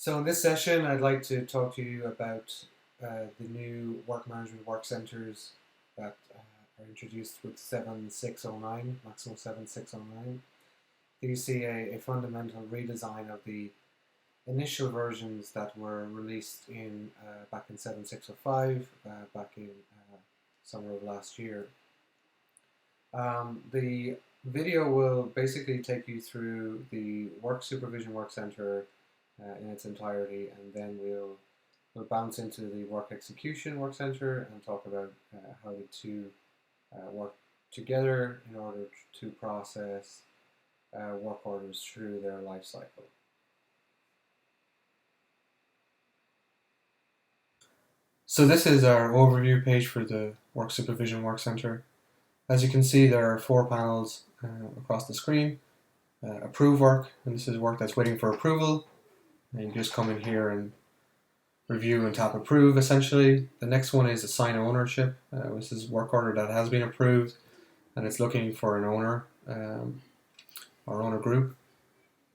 So in this session, I'd like to talk to you about the new work management work centers that are introduced with 7.6.0.9, Maximo 7.6.0.9. You see a fundamental redesign of the initial versions that were released in back in 7.6.0.5, back in summer of last year. The video will basically take you through the work supervision work center in its entirety, and then we'll bounce into the work execution work center and talk about how the two work together in order to process work orders through their life cycle. So this is our overview page for the work supervision work center. As you can see, there are 4 panels across the screen. Approve work, and this is work that's waiting for approval. And you just come in here and review and tap approve essentially. The next one is assign ownership. This is work order that has been approved and it's looking for an owner or owner group.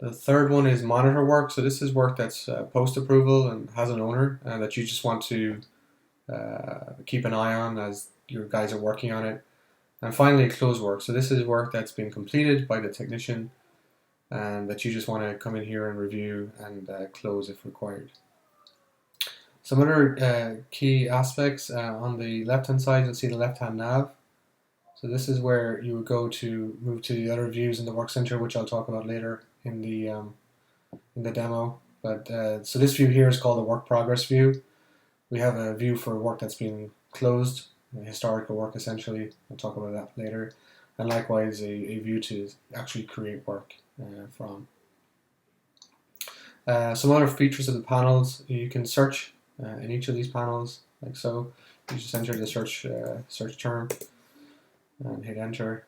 The third one is monitor work. So this is work that's post approval and has an owner that you just want to keep an eye on as your guys are working on it. And finally, close work. So this is work that's been completed by the technician and that you just want to come in here and review and close if required. Some other key aspects on the left hand side, you'll see the left hand nav. So this is where you would go to move to the other views in the work center, which I'll talk about later in the demo. But so this view here is called the work progress view. We have a view for work that's been closed, historical work essentially. I'll talk about that later. And likewise a view to actually create work from. Some other features of the panels, you can search in each of these panels, like so. You just enter the search term and hit enter,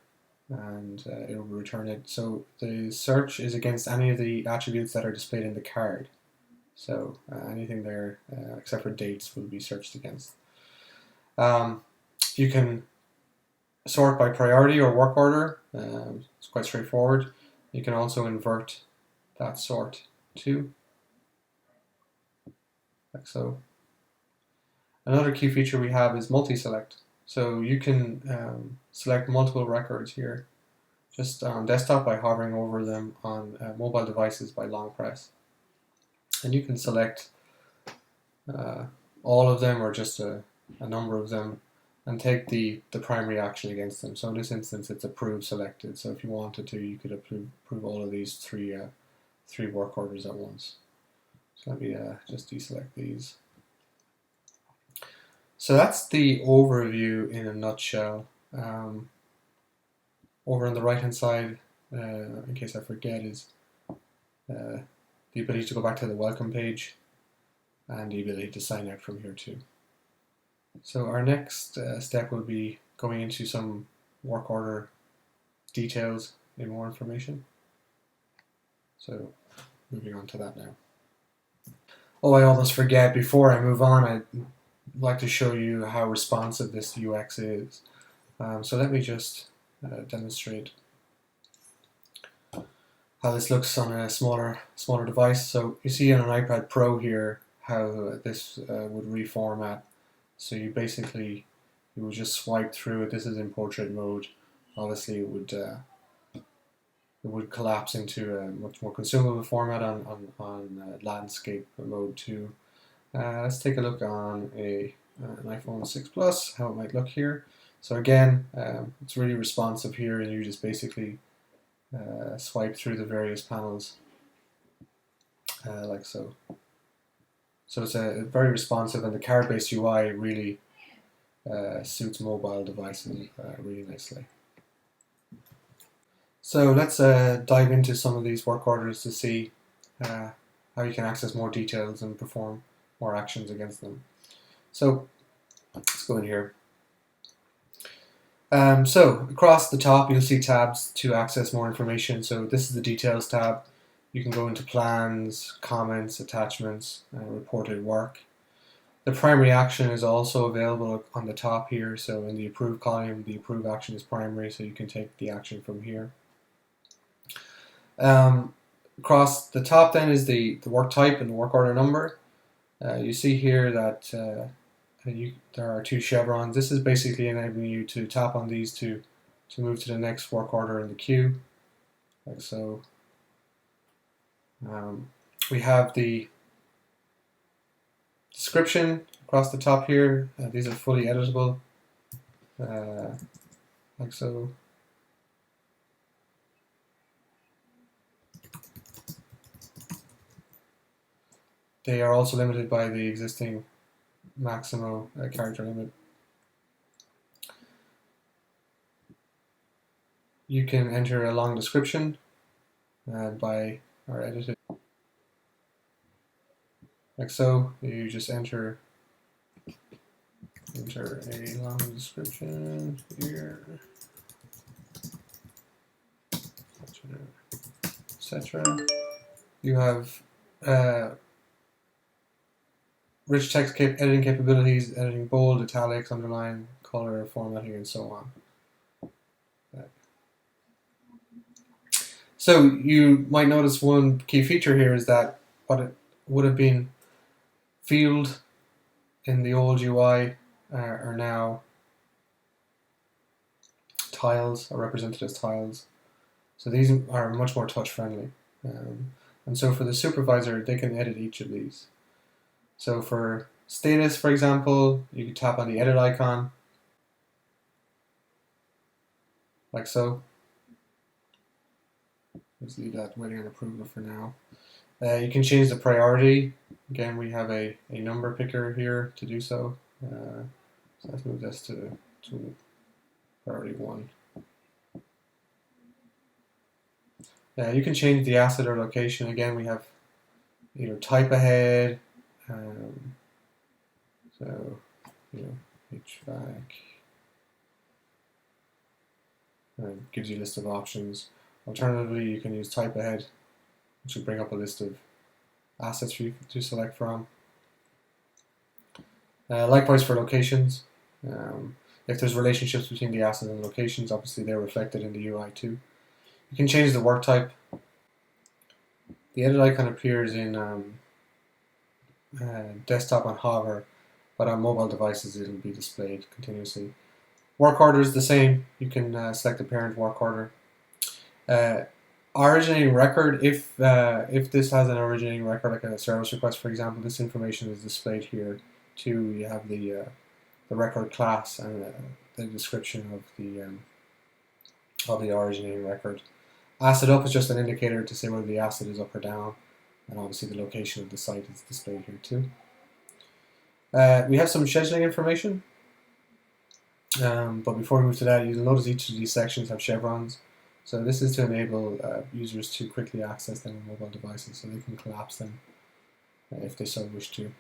and it will return it. So the search is against any of the attributes that are displayed in the card. So anything there except for dates will be searched against. You can sort by priority or work order. It's quite straightforward. You can also invert that sort too, like so. Another key feature we have is multi-select. So you can select multiple records here just on desktop by hovering over them, on mobile devices by long press. And you can select all of them or just a number of them and take the primary action against them. So in this instance it's approve selected. So if you wanted to, you could approve all of these three work orders at once. So let me just deselect these. So that's the overview in a nutshell. Over on the right hand side, in case I forget, is the ability to go back to the welcome page and the ability to sign out from here too. So our next step will be going into some work order details in more information. So moving on to that now. Oh, I almost forget, before I move on, I'd like to show you how responsive this UX is. So let me just demonstrate how this looks on a smaller device. So you see on an iPad Pro here how this would reformat. So you would just swipe through it. This is in portrait mode. Obviously it would collapse into a much more consumable format on landscape mode too. Let's take a look on an iPhone 6 Plus, how it might look here. So again, it's really responsive here, and you just basically swipe through the various panels like so. So it's a very responsive, and the card-based UI really suits mobile devices really nicely. So let's dive into some of these work orders to see how you can access more details and perform more actions against them. So let's go in here. So across the top you'll see tabs to access more information. So this is the details tab. You can go into plans, comments, attachments, reported work. The primary action is also available on the top here. So in the approve column, the approve action is primary, so you can take the action from here. Across the top then is the work type and the work order number. You see here that there are two chevrons. This is basically enabling you to tap on these to move to the next work order in the queue, like so. We have the description across the top here. These are fully editable, like so. They are also limited by the existing Maximo character limit. You can enter a long description by our edited, like so. You just enter a long description here, etc. You have rich text editing capabilities, editing bold, italics, underline, color, formatting, and so on. So you might notice one key feature here is that what it would have been field in the old UI are now tiles, are represented as tiles. So these are much more touch friendly. And so for the supervisor, they can edit each of these. So for status, for example, you can tap on the edit icon, like so. Let's leave that waiting on approval for now. You can change the priority. Again, we have a number picker here to do so. So let's move this to priority 1. You can change the asset or location. Again, we have type ahead. So HVAC. It gives you a list of options. Alternatively, you can use type ahead, which will bring up a list of assets for you to select from. Likewise for locations. If there's relationships between the assets and locations, obviously they're reflected in the UI too. You can change the work type. The edit icon appears in desktop on hover, but on mobile devices it'll be displayed continuously. Work order is the same. You can select the parent work order. Originating record, if this has an originating record, like a service request, for example, this information is displayed here too. You have the record class and the description of the originating record. Asset up is just an indicator to say whether the asset is up or down, and obviously the location of the site is displayed here too. We have some scheduling information, but before we move to that, you'll notice each of these sections have chevrons. So this is to enable users to quickly access them on mobile devices, so they can collapse them if they so wish to.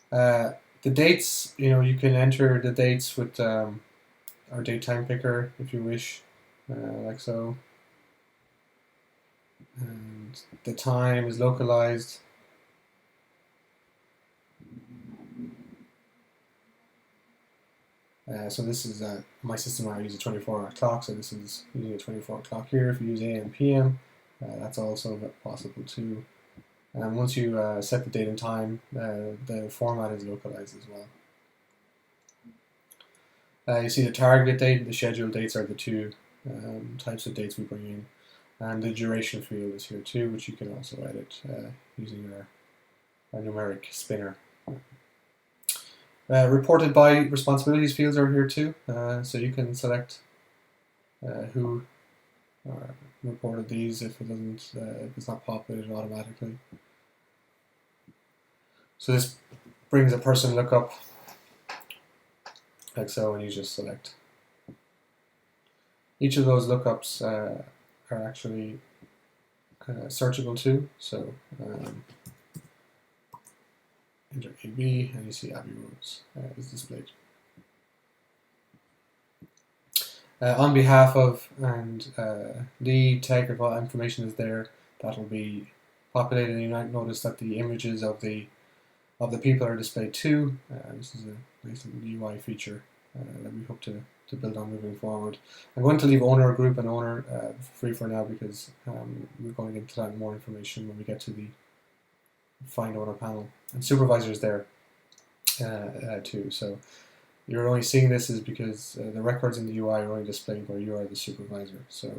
The dates, you can enter the dates with our date time picker if you wish, like so. And the time is localized. So this is my system. I use a 24-hour clock, so this is using a 24-hour clock here. If you use AM, PM, that's also possible too. And once you set the date and time, the format is localized as well. You see the target date and the scheduled dates are the two types of dates we bring in. And the duration field is here too, which you can also edit using our numeric spinner. Reported by responsibilities fields are here too, so you can select who reported these if it's not populated automatically. So this brings a person lookup, like so, and you just select. Each of those lookups are actually searchable too. So enter AB, and you see Abbey Roads is displayed. On behalf of the technical information is there that will be populated, and you might notice that the images of the people are displayed too. This is a nice little UI feature that we hope to to build on moving forward. I'm going to leave owner, group, and owner free for now because we're going into that more information when we get to the find owner panel. And supervisor is there too. So you're only seeing this is because the records in the UI are only displaying where you are the supervisor. So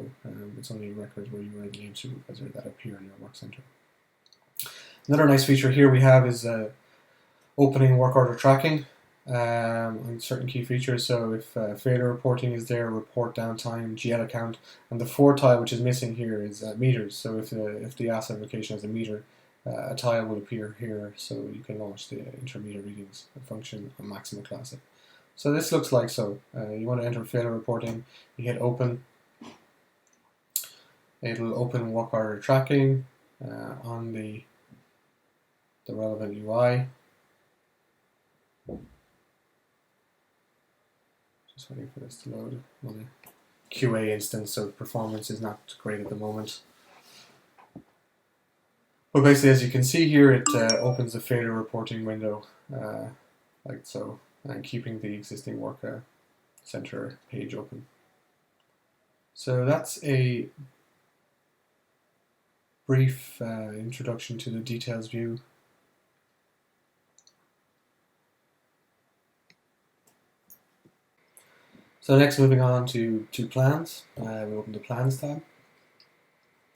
it's only records where you are the named supervisor that appear in your work center. Another nice feature here we have is opening work order tracking on certain key features. So if failure reporting is there, report downtime, GL account, and the fourth tile which is missing here is meters. So if the asset location has a meter, a tile will appear here, so you can launch the intermeter readings function on Maximo Classic. So this looks like so. You want to enter failure reporting, you hit open. It'll open work order tracking on the relevant UI. Just waiting for this to load. I'm on a QA instance, so performance is not great at the moment. But basically, as you can see here, it opens the failure reporting window like so, and keeping the existing work center page open. So that's a brief introduction to the details view. So next, moving on to plans. We open the plans tab.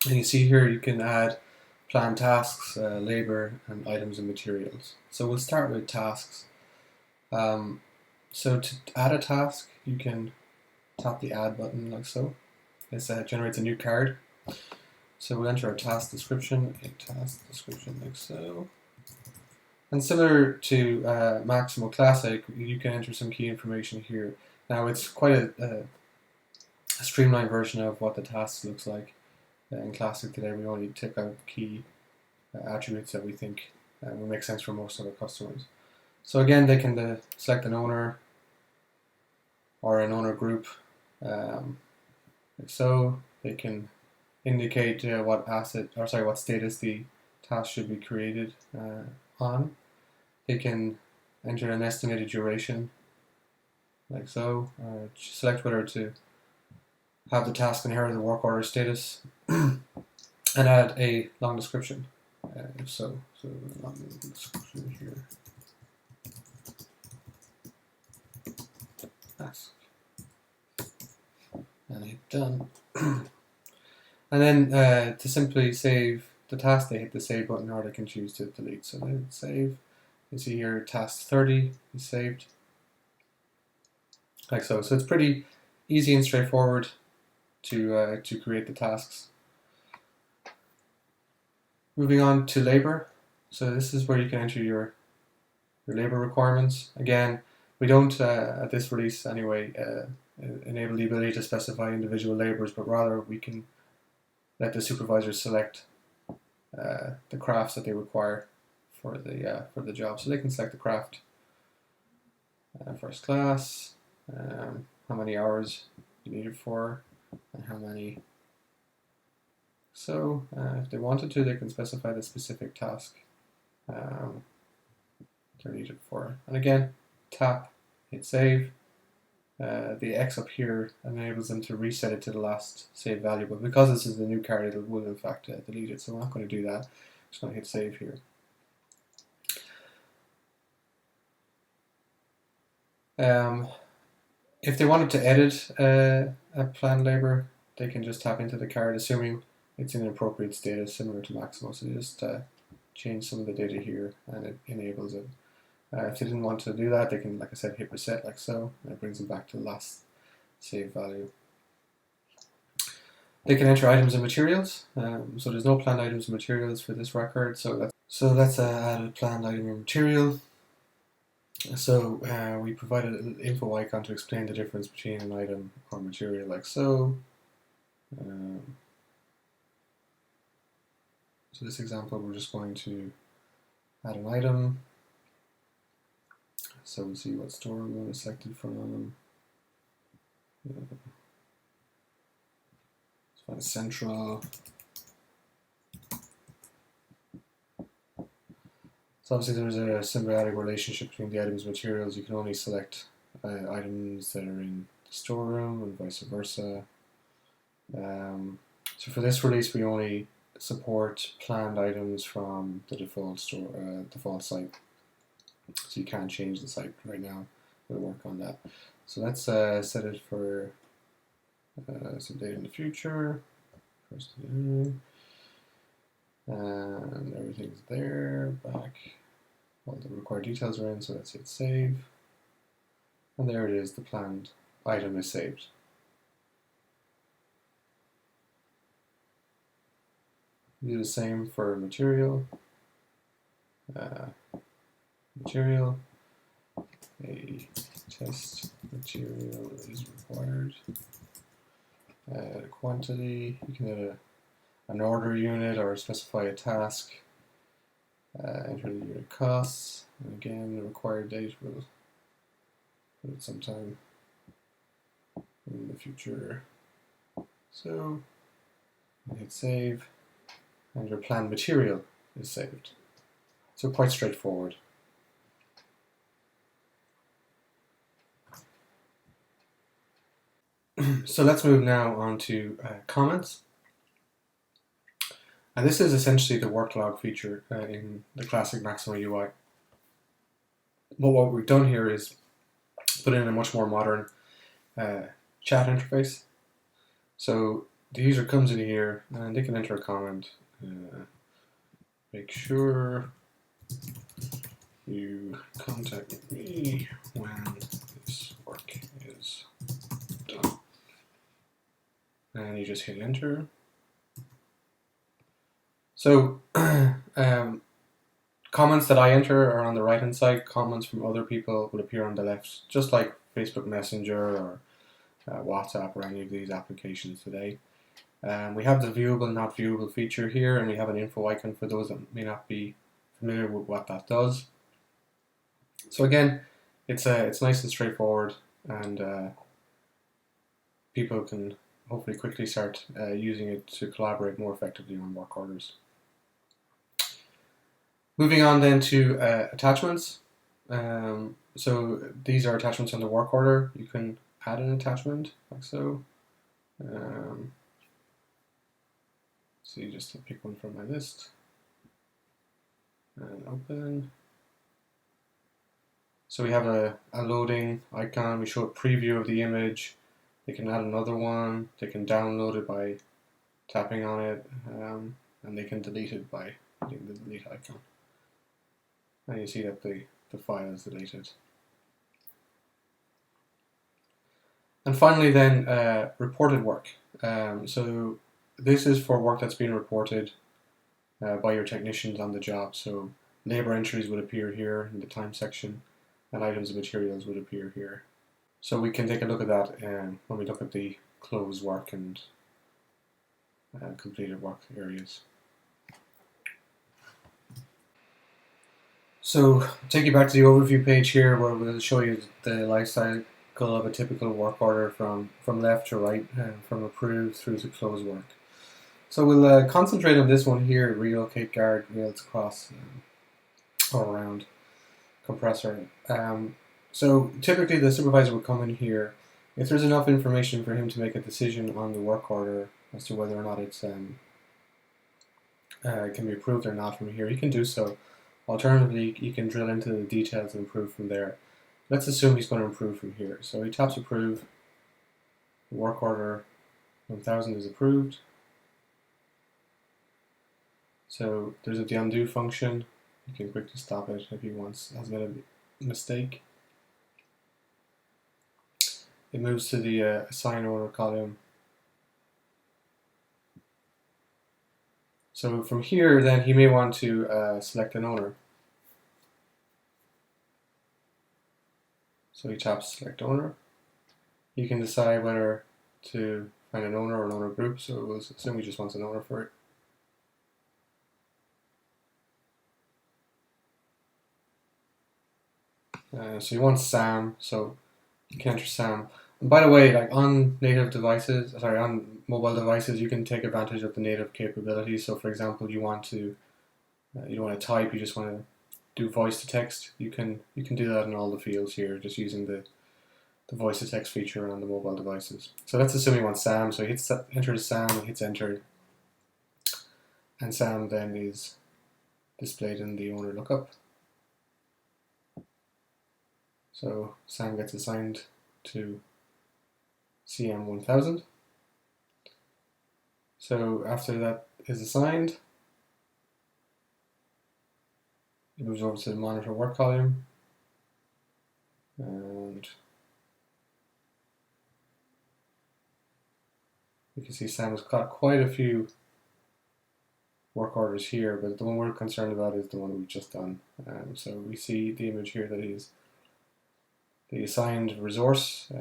And you see here you can add plan tasks, labor, and items and materials. So we'll start with tasks. So to add a task, you can tap the add button like so. This generates a new card. So we'll enter a task description like so. And similar to Maximo Classic, you can enter some key information here. Now it's quite a streamlined version of what the task looks like. In Classic today, we only take out key attributes that we think will make sense for most of our customers. So again, they can select an owner or an owner group. So they can indicate what status the task should be created on. They can enter an estimated duration, like so. Select whether to have the task inherit the work order status, and add a long description. If so long description here. Task. And hit done. And then to simply save the task, they hit the save button, or they can choose to delete. So they hit save. You see here task 30 is saved. Like so. So it's pretty easy and straightforward to create the tasks. Moving on to labor. So this is where you can enter your labor requirements. Again, we don't at this release anyway enable the ability to specify individual labors, but rather we can let the supervisors select the crafts that they require for the job. So they can select the craft, first class, how many hours you need it for, and how many. So if they wanted to, they can specify the specific task they're needed for. And again, tap, hit save. The X up here enables them to reset it to the last saved value, but because this is the new card, it will in fact delete it, so we're not going to do that. I'm just going to hit save here. If they wanted to edit a planned labor, they can just tap into the card, assuming it's in an appropriate status, similar to Maximo. So they just change some of the data here, and it enables it. If they didn't want to do that, they can, like I said, hit reset like so, and it brings them back to the last save value. They can enter items and materials. So there's no planned items and materials for this record. So let's add a planned item or material. So we provided an info icon to explain the difference between an item or material, like so. So this example, we're just going to add an item. So we'll see what store we want to select it from. Let's find central. So obviously there's a symbiotic relationship between the items and materials. You can only select items that are in storeroom and vice versa. So for this release, we only support planned items from the default default site. So you can't change the site right now. We'll work on that. So let's set it for some date in the future. And everything's there. Back. All the required details are in. So let's hit save. And there it is. The planned item is saved. Do the same for material. Material. A test material is required. Add a quantity. You can add an order unit or specify a task. Enter the unit costs. And again, the required date will put it sometime in the future. So hit save. And your planned material is saved. So quite straightforward. So let's move now on to comments. And this is essentially the work log feature in the classic Maximo UI. But what we've done here is put in a much more modern chat interface. So the user comes in here and they can enter a comment. Make sure you contact me when this work is done. And you just hit enter. So comments that I enter are on the right hand side. Comments from other people will appear on the left, just like Facebook Messenger or WhatsApp or any of these applications today. We have the viewable, not viewable feature here, and we have an info icon for those that may not be familiar with what that does. So again, it's nice and straightforward, and people can hopefully quickly start using it to collaborate more effectively on work orders. Moving on then to attachments. So these are attachments on the work order. You can add an attachment like so. So you just pick one from my list and open. So we have a loading icon. We show a preview of the image. They can add another one. They can download it by tapping on it, and they can delete it by hitting the delete icon. And you see that the file is deleted. And finally then, reported work. So this is for work that's been reported by your technicians on the job. So labor entries would appear here in the time section, and items and materials would appear here. So we can take a look at that when we look at the closed work and completed work areas. So take you back to the overview page here, where we'll show you the life cycle of a typical work order from left to right, from approved through to closed work. So we'll concentrate on this one here: relocate guard rails across or around compressor. So typically the supervisor will come in here if there's enough information for him to make a decision on the work order as to whether or not it's can be approved or not from here. He can do so. Alternatively, you can drill into the details and approve from there. Let's assume he's going to approve from here. So he taps approve. The work order 1000 is approved. So there's the undo function. You can quickly stop it if he has made a mistake. It moves to the assign owner column. So from here, then he may want to select an owner. So he taps select owner. He can decide whether to find an owner or an owner group. So we'll assume he just wants an owner for it. So he wants Sam, so you can enter Sam. And by the way, like on mobile devices, you can take advantage of the native capabilities. So for example, you don't want to type, you just want to do voice to text. You can do that in all the fields here, just using the the voice to text feature on the mobile devices. So let's assume he wants Sam, so he hits enters Sam and hits enter, and Sam then is displayed in the owner lookup. So Sam gets assigned to CM1000. So after that is assigned, it moves over to the monitor work column, and you can see Sam has got quite a few work orders here, but the one we're concerned about is the one we've just done. So we see the image here that is the assigned resource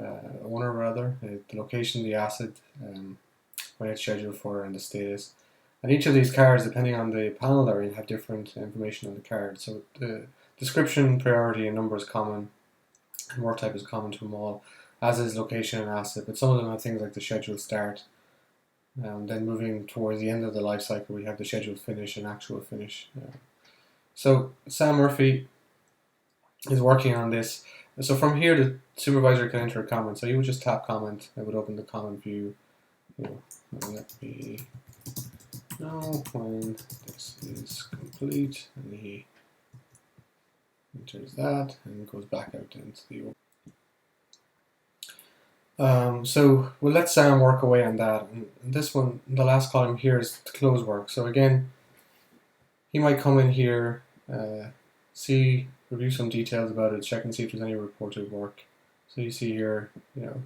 owner, rather, the location, the asset, when it's scheduled for, and the status. And each of these cards, depending on the panel they're in, have different information on the card. So the description, priority, and number is common, and work type is common to them all, as is location and asset. But some of them have things like the scheduled start. Then moving towards the end of the life cycle, we have the scheduled finish and actual finish. So Sam Murphy is working on this. So from here, the supervisor can enter a comment. So you would just tap comment. It would open the comment view. Let me know when this is complete, and he enters that and goes back out into the. So we'll let Sam work away on that. And this one, the last column here, is to close work. So again, he might come in here, review some details about it, check and see if there's any reported work. So you see here,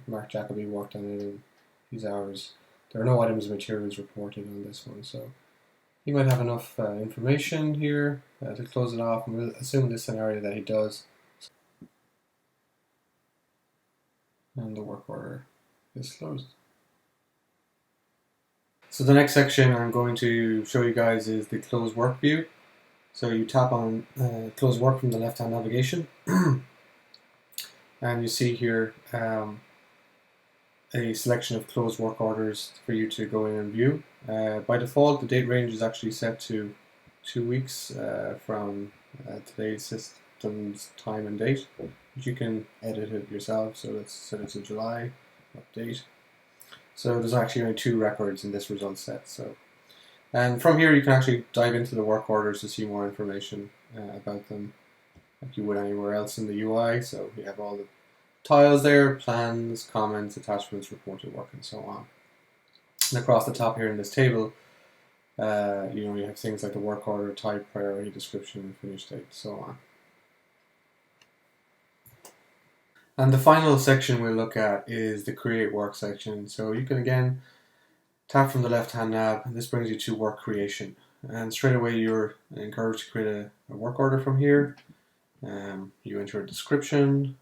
Mark Jacoby worked on it in these hours. There are no items of materials reported on this one, so he might have enough information here to close it off, and we'll assume in this scenario that he does. And the work order is closed. So the next section I'm going to show you guys is the close work view. So you tap on close work from the left hand navigation, and you see here a selection of closed work orders for you to go in and view. By default, the date range is actually set to 2 weeks from today's system's time and date. But you can edit it yourself, so let's set it to July, update. So there's actually only 2 records in this result set. And from here you can actually dive into the work orders to see more information about them, like you would anywhere else in the UI. So we have all the tiles there, plans, comments, attachments, reported work, and so on. And across the top here in this table, you have things like the work order, type, priority, description, and finish date, so on. And the final section we'll look at is the create work section. So you can again tap from the left hand nav, and this brings you to work creation. And straight away you're encouraged to create a work order from here. You enter a description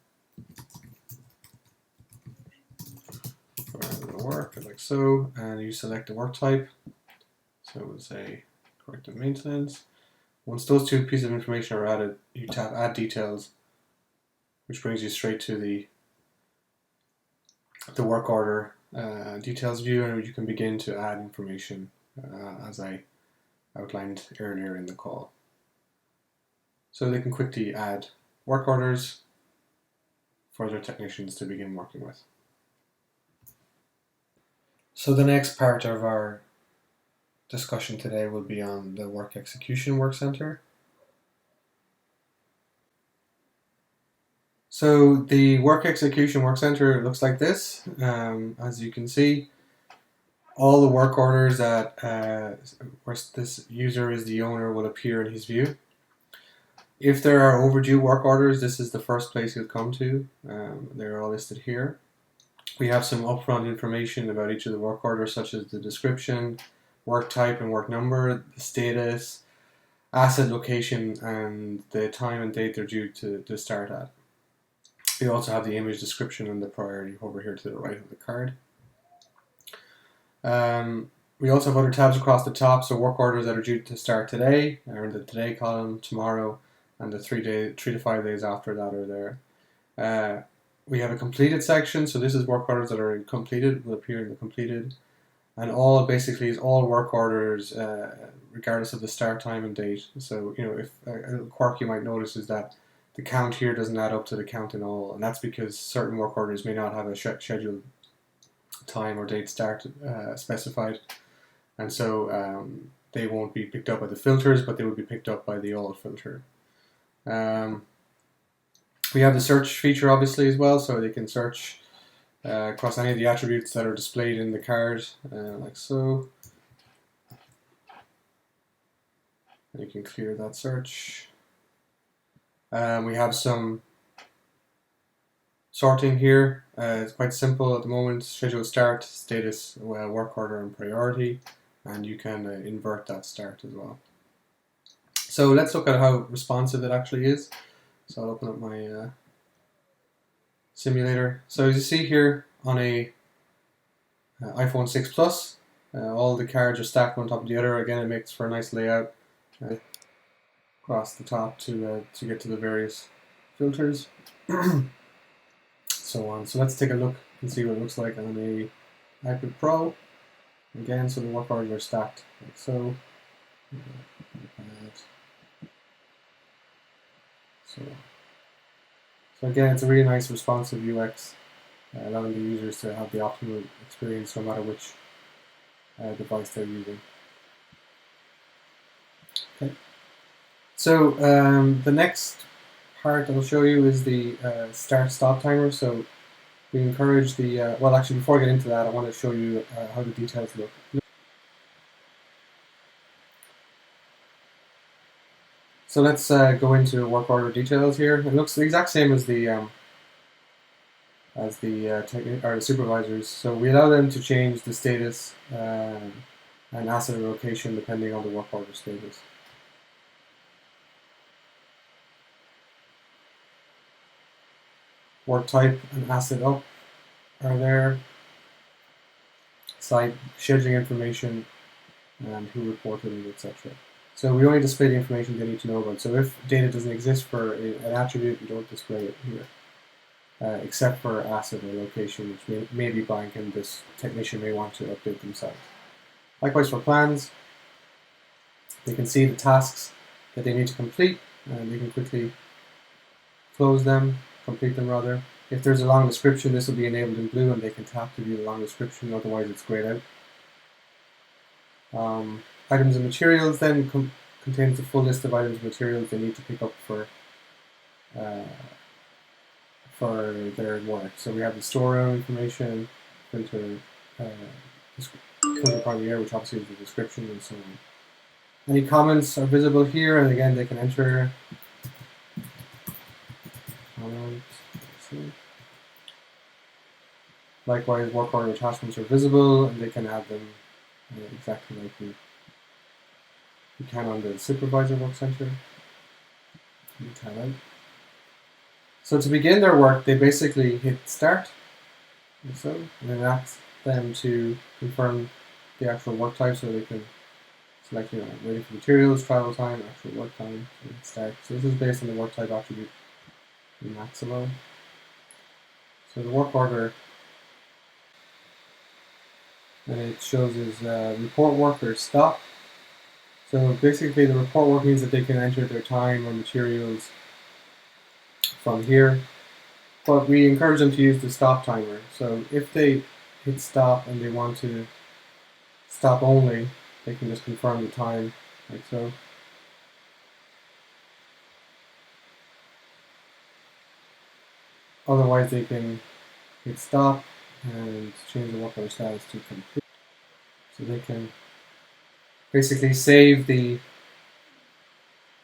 for the work, like so, and you select the work type. So we'll say corrective maintenance. Once those 2 pieces of information are added, you tap add details, which brings you straight to the work order details view, and you can begin to add information as I outlined earlier in the call. So they can quickly add work orders for their technicians to begin working with. So the next part of our discussion today will be on the work execution work center. So the work execution work center looks like this. As you can see, all the work orders that where this user is the owner will appear in his view. If there are overdue work orders, this is the first place you'll come to. They're all listed here. We have some upfront information about each of the work orders, such as the description, work type and work number, the status, asset location, and the time and date they're due to start at. We also have the image description and the priority over here to the right of the card. We also have other tabs across the top, so work orders that are due to start today are in the today column, tomorrow, and the 3 to 5 days after that are there. We have a completed section, so this is work orders that are completed, will appear in the completed. And all basically is all work orders, regardless of the start time and date. So, if a quirk you might notice is that the count here doesn't add up to the count in all, and that's because certain work orders may not have a scheduled time or date start specified, and so they won't be picked up by the filters, but they will be picked up by the all filter. We have the search feature obviously as well, so they can search across any of the attributes that are displayed in the card, like so. And you can clear that search. We have some sorting here. It's quite simple at the moment. Schedule start, status, work order, and priority, and you can invert that start as well. So let's look at how responsive it actually is. So I'll open up my simulator. So as you see here on a iPhone 6 Plus, all the cards are stacked on top of the other. Again, it makes for a nice layout across the top to get to the various filters. So on. So let's take a look and see what it looks like on a iPad Pro. Again, so the work orders are stacked like so. So again, it's a really nice responsive UX, allowing the users to have the optimal experience no matter which device they're using. Okay. So the next part I'll show you is the start-stop timer. So we encourage the, well actually before I get into that, I want to show you how the details look. So let's go into work order details here. It looks the exact same as the supervisors. So we allow them to change the status and asset location depending on the work order status. Work type and asset up are there. Site scheduling information and who reported it, etc. So we only display the information they need to know about. So if data doesn't exist for an attribute, we don't display it here, except for asset or location, which may be blank and this technician may want to update themselves. Likewise for plans, they can see the tasks that they need to complete, and they can quickly close them, complete them rather. If there's a long description, this will be enabled in blue and they can tap to view the long description, otherwise it's grayed out. Items and materials then contains a full list of items and materials they need to pick up for their work. So we have the storeroom information, filter part of the year, which obviously is the description and so on. Any comments are visible here, and again they can enter comments. Likewise, work order attachments are visible, and they can add them exactly like we can on the supervisor work center. So to begin their work, they basically hit start, like so, and then asks them to confirm the actual work type, so they can select, waiting for materials, travel time, actual work time, and start. So this is based on the work type attribute in Maximo. So the work order, and it shows is report work or stop. So basically the report work means that they can enter their time or materials from here, but we encourage them to use the stop timer. So if they hit stop and they want to stop only, they can just confirm the time like so. Otherwise they can hit stop and change the work order status to complete. So they can basically save the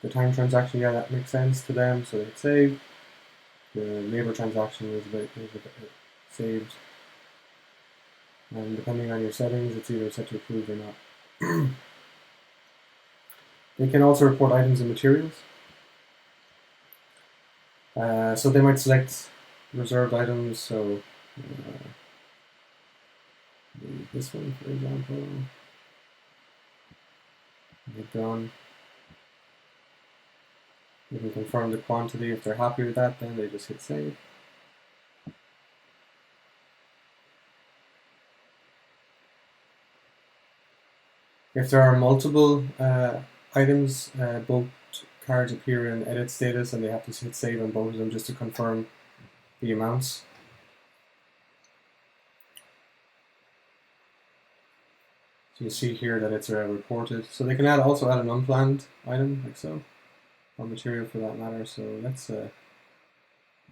time transaction. Yeah, that makes sense to them. So it's saved. The labor transaction is saved. And depending on your settings, it's either set to approved or not. They can also report items and materials. So they might select reserved items. So this one, for example, hit done. You can confirm the quantity. If they're happy with that, then they just hit save. If there are multiple items, both cards appear in edit status, and they have to hit save on both of them just to confirm the amounts. So you see here that it's reported. So they can also add an unplanned item, like so, or material for that matter. So let's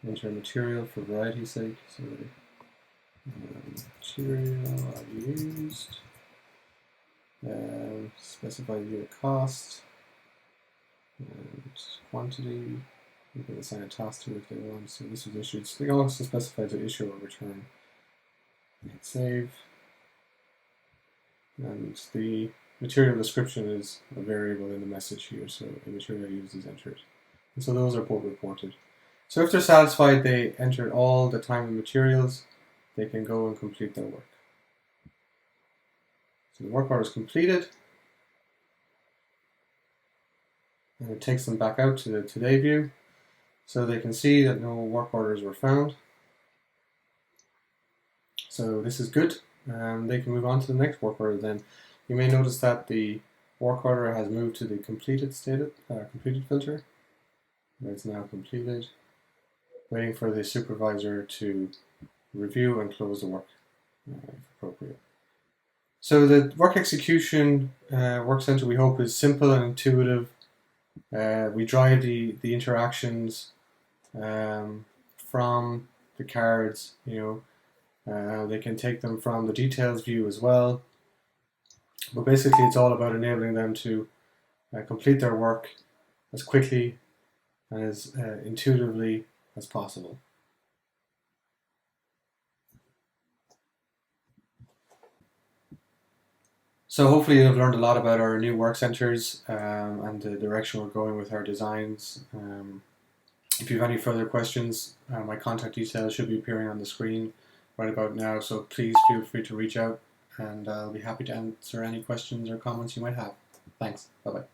enter material for variety's sake. So material I've used, specify unit cost, and quantity. You can assign a task to it if they want. So this was issued. So they can also specify to issue or return. Hit save. And the material description is a variable in the message here, so the material used is entered. And so those are both reported. So if they're satisfied they entered all the time and materials, they can go and complete their work. So the work order is completed, and it takes them back out to the Today view, so they can see that no work orders were found. So this is good. They can move on to the next work order then. You may notice that the work order has moved to the completed filter. It's now completed, waiting for the supervisor to review and close the work if appropriate. So the work execution work center, we hope, is simple and intuitive. We drive the interactions from the cards, they can take them from the details view as well. But basically it's all about enabling them to complete their work as quickly and as intuitively as possible. So hopefully you've learned a lot about our new work centers and the direction we're going with our designs. If you have any further questions, my contact details should be appearing on the screen right about now, so please feel free to reach out, and I'll be happy to answer any questions or comments you might have. Thanks. Bye-bye.